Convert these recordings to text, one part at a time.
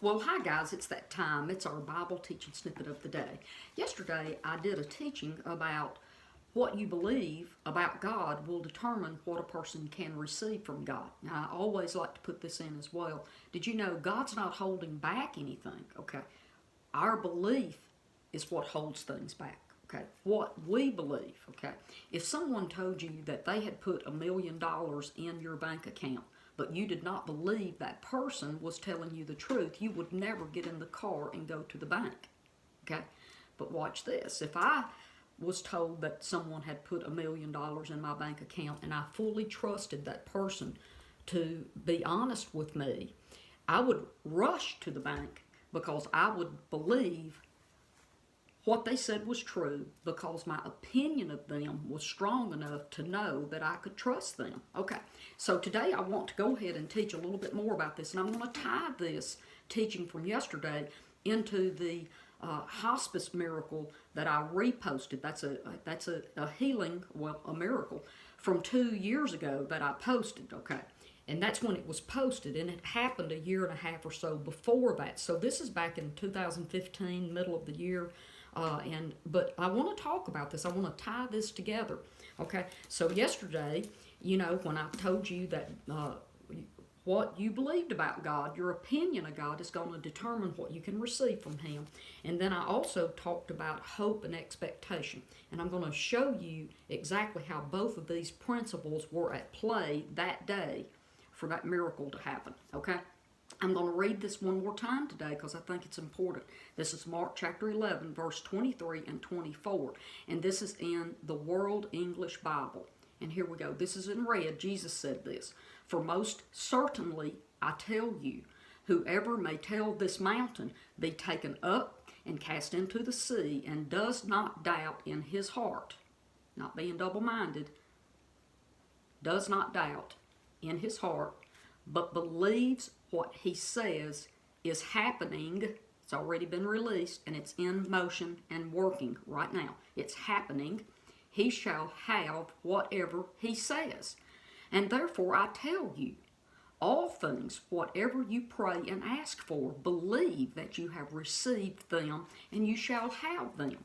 Well, hi guys, it's that time. It's our Bible Teaching Snippet of the day. Yesterday, I did a teaching about what you believe about God will determine what a person can receive from God. Now, I always like to put this in as well. Did you know God's not holding back anything? Okay. Our belief is what holds things back. Okay. What we believe. Okay. If someone told you that they had put $1 million in your bank account, but you did not believe that person was telling you the truth, you would never get in the car and go to the bank. Okay? But watch this. If I was told that someone had put $1 million in my bank account and I fully trusted that person to be honest with me, I would rush to the bank because I would believe what they said was true because my opinion of them was strong enough to know that I could trust them. Okay, so today I want to go ahead and teach a little bit more about this, and I'm going to tie this teaching from yesterday into the hospice miracle that I reposted. That's a healing, well, a miracle from 2 years ago that I posted. Okay. And that's when it was posted, and it happened a year and a half or so before that. So this is back in 2015, middle of the year. But I want to talk about this. I want to tie this together. Okay. So yesterday, when I told you that what you believed about God, your opinion of God is going to determine what you can receive from Him. And then I also talked about hope and expectation. And I'm going to show you exactly how both of these principles were at play that day for that miracle to happen. Okay. I'm going to read this one more time today because I think it's important. This is Mark chapter 11, verse 23 and 24. And this is in the World English Bible. And here we go. This is in red. Jesus said this. For most certainly I tell you, whoever may tell this mountain, be taken up and cast into the sea, and does not doubt in his heart, not being double-minded, does not doubt in his heart, but believes what he says is happening. It's already been released and it's in motion and working right now. It's happening. He shall have whatever he says. And therefore I tell you, all things, whatever you pray and ask for, believe that you have received them and you shall have them.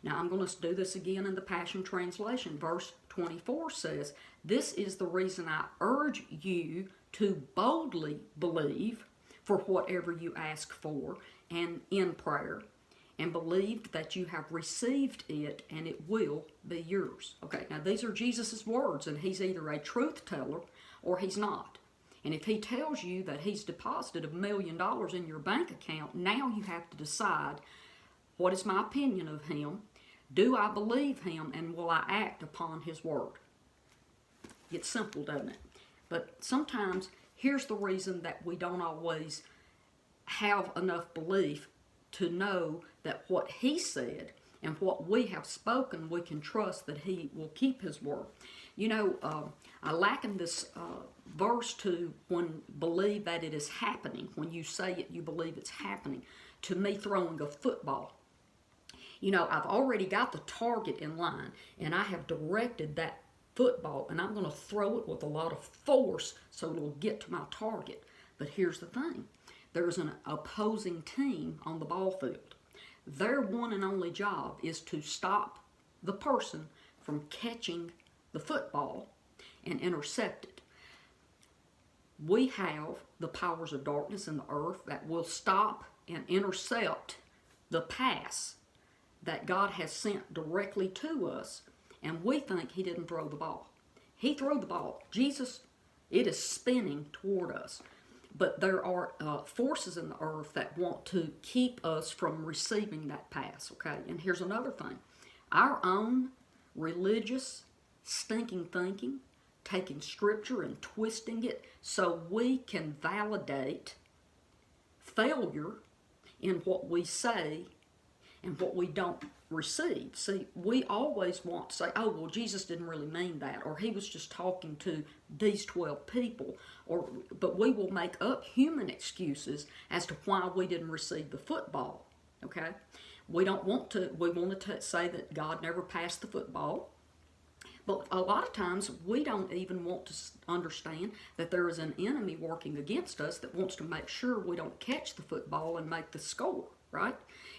Now I'm going to do this again in the Passion Translation. Verse 24 says, this is the reason I urge you to boldly believe for whatever you ask for and in prayer, and believe that you have received it and it will be yours. Okay, now these are Jesus' words, and he's either a truth teller or he's not. And if he tells you that he's deposited $1 million in your bank account, now you have to decide, what is my opinion of him? Do I believe him, and will I act upon his word? It's simple, doesn't it? But sometimes, here's the reason that we don't always have enough belief to know that what he said and what we have spoken, we can trust that he will keep his word. I liken this verse to when believe that it is happening. When you say it, you believe it's happening. To me, throwing a football. I've already got the target in line, and I have directed that football, and I'm going to throw it with a lot of force so it'll get to my target. But here's the thing. There's an opposing team on the ball field. Their one and only job is to stop the person from catching the football and intercept it. We have the powers of darkness in the earth that will stop and intercept the pass that God has sent directly to us, and we think he didn't throw the ball. He threw the ball. Jesus, it is spinning toward us. But there are forces in the earth that want to keep us from receiving that pass, okay? And here's another thing. Our own religious stinking thinking, taking scripture and twisting it so we can validate failure in what we say and what we don't receive. See, we always want to say, oh, well, Jesus didn't really mean that, or he was just talking to these 12 people, but we will make up human excuses as to why we didn't receive the football, okay? We want to say that God never passed the football, But a lot of times we don't even want to understand that there is an enemy working against us that wants to make sure we don't catch the football and make the score, right?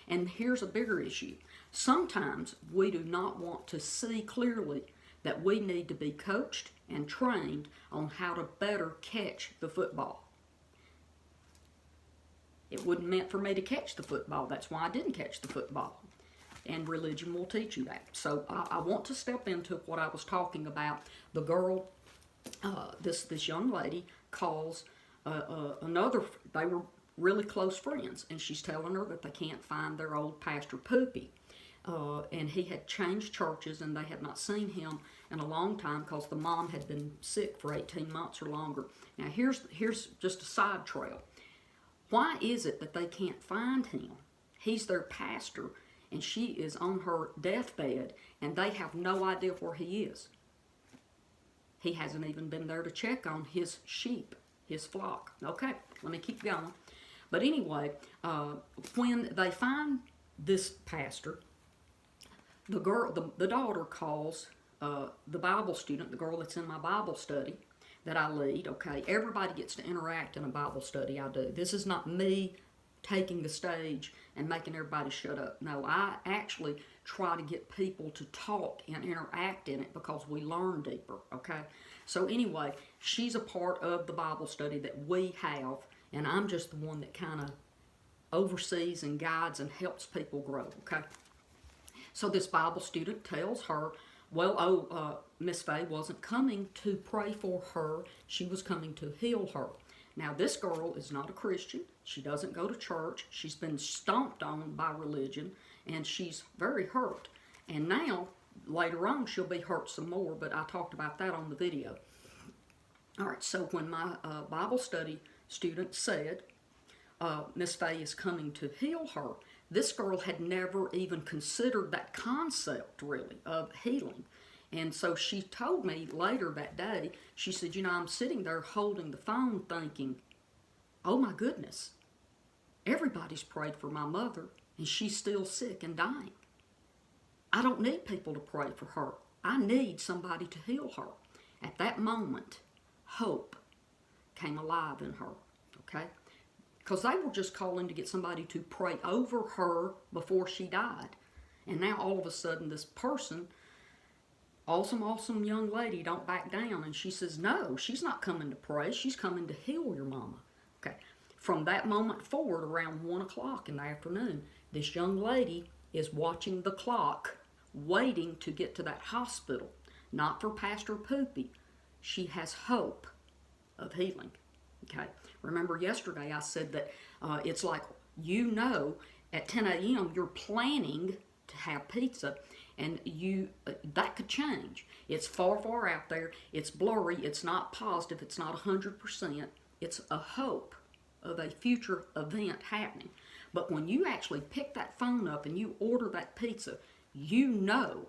And here's a bigger issue. Sometimes we do not want to see clearly that we need to be coached and trained on how to better catch the football. It wasn't meant for me to catch the football. That's why I didn't catch the football. And religion will teach you that. So I want to step into what I was talking about. The girl, this young lady calls another, they were really close friends, and she's telling her that they can't find their old pastor Poopy. And he had changed churches, and they had not seen him in a long time because the mom had been sick for 18 months or longer. Now here's just a side trail. Why is it that they can't find him? He's their pastor, and she is on her deathbed, and they have no idea where he is. He hasn't even been there to check on his sheep, his flock. Okay, let me keep going. But anyway, when they find this pastor, the daughter calls the Bible student, the girl that's in my Bible study that I lead. Okay, everybody gets to interact in a Bible study I do. This is not me taking the stage and making everybody shut up. No, I actually try to get people to talk and interact in it because we learn deeper, okay? So anyway, she's a part of the Bible study that we have, and I'm just the one that kind of oversees and guides and helps people grow, okay? So this Bible student tells her, well, Miss Faye wasn't coming to pray for her. She was coming to heal her. Now, this girl is not a Christian. She doesn't go to church. She's been stomped on by religion, and she's very hurt. And now, later on, she'll be hurt some more, but I talked about that on the video. All right, so when my Bible study student said, Miss Faye is coming to heal her, this girl had never even considered that concept, really, of healing. And so she told me later that day, she said, you know, I'm sitting there holding the phone thinking, oh my goodness, everybody's prayed for my mother and she's still sick and dying. I don't need people to pray for her. I need somebody to heal her. At that moment, hope came alive in her, okay? Because they were just calling to get somebody to pray over her before she died. And now all of a sudden this person, awesome young lady, don't back down. And she says, no, she's not coming to pray. She's coming to heal your mama. Okay. From that moment forward, around 1 o'clock in the afternoon, this young lady is watching the clock, waiting to get to that hospital. Not for Pastor Poopy. She has hope of healing. Okay. Remember yesterday I said that it's like, you know, at 10 a.m. you're planning to have pizza, and that could change. It's far out there. It's blurry. It's not positive. It's not 100%. It's a hope of a future event happening. But when you actually pick that phone up and you order that pizza, you know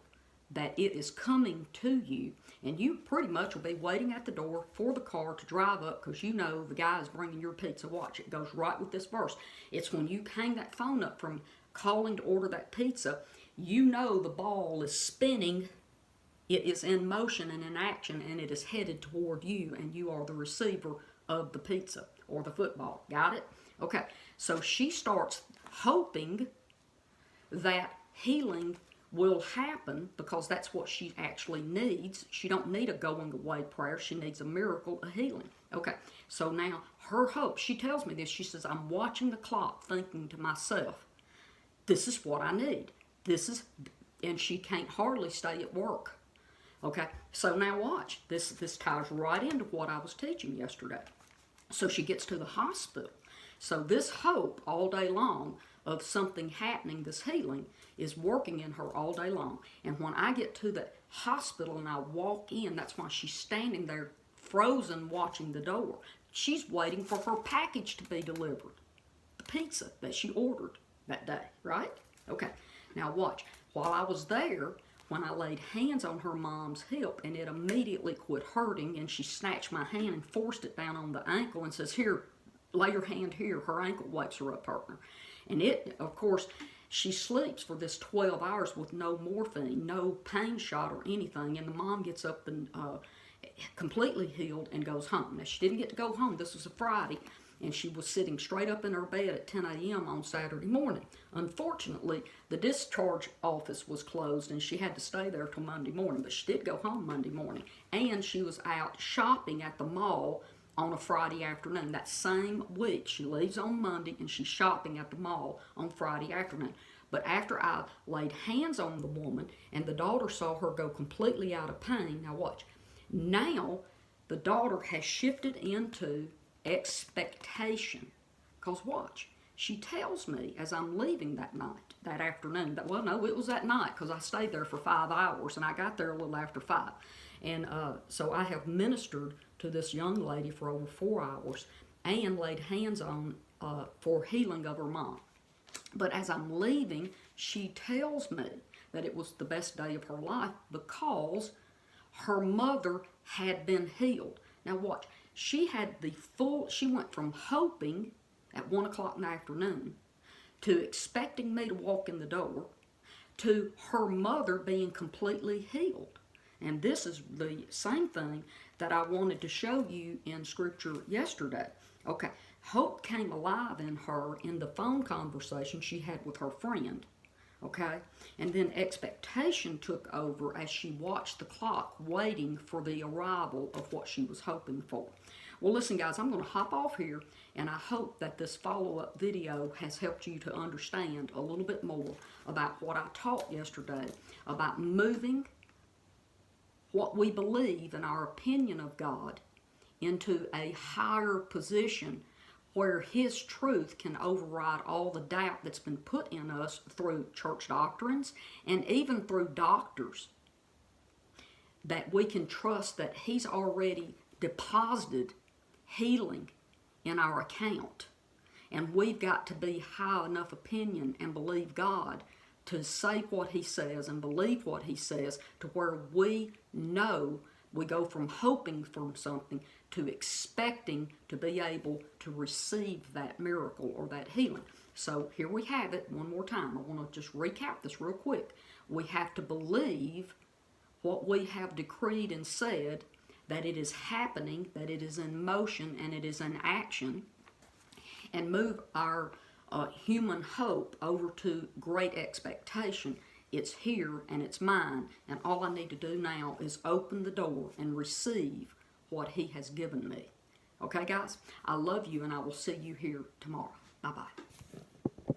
that it is coming to you, and you pretty much will be waiting at the door for the car to drive up because you know the guy is bringing your pizza. Watch, it goes right with this verse. It's when you hang that phone up from calling to order that pizza, you know the ball is spinning, it is in motion and in action, and it is headed toward you, and you are the receiver of the pizza or the football. Got it? Okay, so she starts hoping that healing will happen because that's what she actually needs. She don't need a going away prayer. She needs a miracle, a healing. Okay, so now her hope, she tells me this. She says, I'm watching the clock thinking to myself, this is what I need. And she can't hardly stay at work. Okay, so now watch. This ties right into what I was teaching yesterday. So she gets to the hospital. So this hope all day long of something happening, this healing, is working in her all day long. And when I get to the hospital and I walk in, that's why she's standing there frozen watching the door. She's waiting for her package to be delivered. The pizza that she ordered that day, right? Okay, now watch. While I was there, when I laid hands on her mom's hip and it immediately quit hurting, and she snatched my hand and forced it down on the ankle and says, here, lay your hand here. Her ankle wipes are up, partner. And it, of course, She sleeps for this 12 hours with no morphine, no pain shot or anything, and the mom gets up and completely healed and goes home. Now, she didn't get to go home. This was a Friday, and she was sitting straight up in her bed at 10 a.m. on Saturday morning. Unfortunately, the discharge office was closed, and she had to stay there till Monday morning, but she did go home Monday morning, and she was out shopping at the mall on a Friday afternoon. That same week, she leaves on Monday, and she's shopping at the mall on Friday afternoon. But after I laid hands on the woman, and the daughter saw her go completely out of pain, now watch, now the daughter has shifted into expectation. Because watch, she tells me as I'm leaving that night, that afternoon, that, well, no, it was that night because I stayed there for 5 hours and I got there a little after 5. And so I have ministered to this young lady for over 4 hours and laid hands on for healing of her mom. But as I'm leaving, she tells me that it was the best day of her life because her mother had been healed. Now watch, she went from hoping at 1 o'clock in the afternoon to expecting me to walk in the door to her mother being completely healed. And this is the same thing that I wanted to show you in Scripture yesterday. Okay, hope came alive in her in the phone conversation she had with her friend. Okay, and then expectation took over as she watched the clock waiting for the arrival of what she was hoping for. Well, listen, guys, I'm going to hop off here, and I hope that this follow-up video has helped you to understand a little bit more about what I taught yesterday about moving what we believe and our opinion of God into a higher position where His truth can override all the doubt that's been put in us through church doctrines and even through doctors, that we can trust that He's already deposited healing in our account. And we've got to be high enough opinion and believe God to say what He says and believe what He says to where we know we go from hoping for something to expecting to be able to receive that miracle or that healing. So here we have it one more time. I want to just recap this real quick. We have to believe what we have decreed and said, that it is happening, that it is in motion, and it is in action, and move our human hope over to great expectation. It's here and it's mine, and all I need to do now is open the door and receive what He has given me. Okay, guys? I love you, and I will see you here tomorrow. Bye-bye.